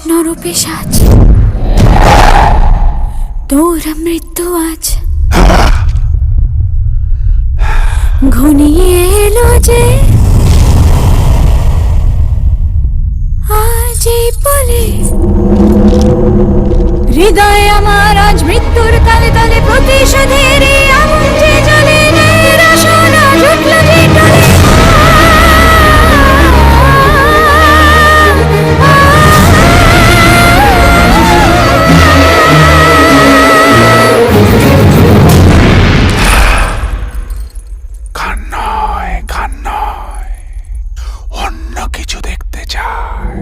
নরপিশাচ, তোর মৃত্যু আজ ঘনিয়ে এলো যে, আজ এই বলে হৃদয় আমার আজ মৃত্যুর কালে কালে প্রতিশোধের আগুন যে জ্বলে, নিরাশনা জুটল যে টলে। গান নয়, অন্য কিছু দেখতে চাই।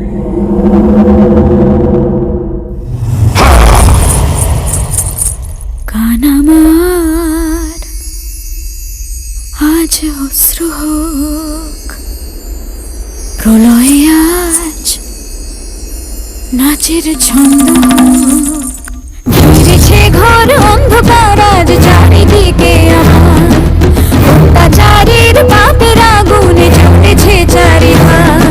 গান আমার আজ অশ্রু হোক, প্রলয়ে আজ নাচের ছন্দ হোক। ঘিরেছে ঘর অন্ধকার আজ চারিদিকে আমার, অত্যাচারের পাপের আগুনে জ্বলেছে চারিধার।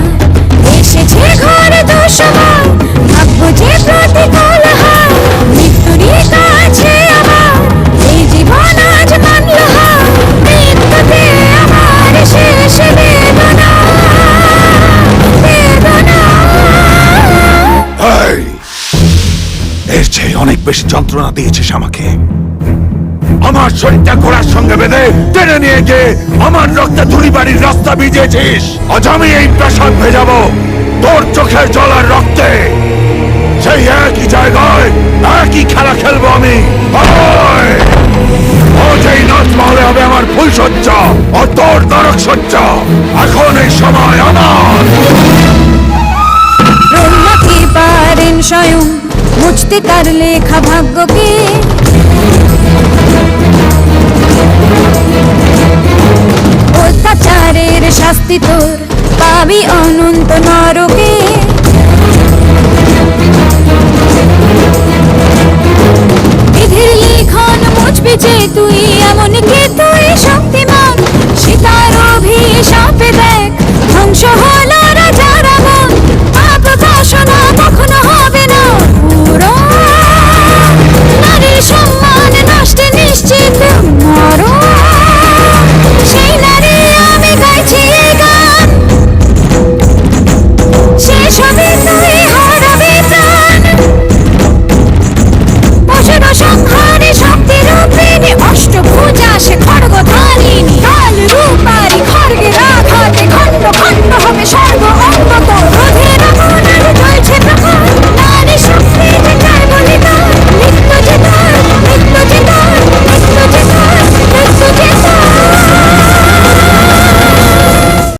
এসেছে ঘরে দুঃসময়, ভাগ্য যে প্রতিকূল হয়, মৃত্যুরই কাছে আমার এই জীবন আজ মানল হার। মৃত্যুতে আমার শেষ বেদনা, বেদনা। এর চেয়ে অনেক বেশি যন্ত্রণা দিয়েছিস আমাকে। আমার শরীরটা ঘোড়ার সঙ্গে বেঁধে টেনে নিয়ে গিয়ে আমার রক্তে ধুলিবাড়ির রাস্তা ভিজিয়েছিস। আজ আমি এই প্রাসাদ ভেজাবো তোর চোখের জল আর রক্তে। সেই একই জায়গায় একই খেলা খেলবো আমি। এই নাচমহলে হবে আমার ফুল সজ্জা, ও তোর নরক সজ্জা। এখন এই সময় আমার। ব্রহ্মা কি পারেন স্বয়ং মুছতে তার লেখা ভাগ্যকে, অত্যাচারের শাস্তি তোর পাবি অনন্ত নরকে। বিধির লিখন মুছবি যে তুই, এমন কি তুই শক্তিমান। সীতার অভিশাপে দেখ ধ্বংস হলো রাজার মন, পাপ বাসনা কখনো হবে না পূরণ। নারীর সম্মান নষ্টে নিশ্চিত মরণ, সেই নারী আমি গাইছি এই গান। শেষ হবে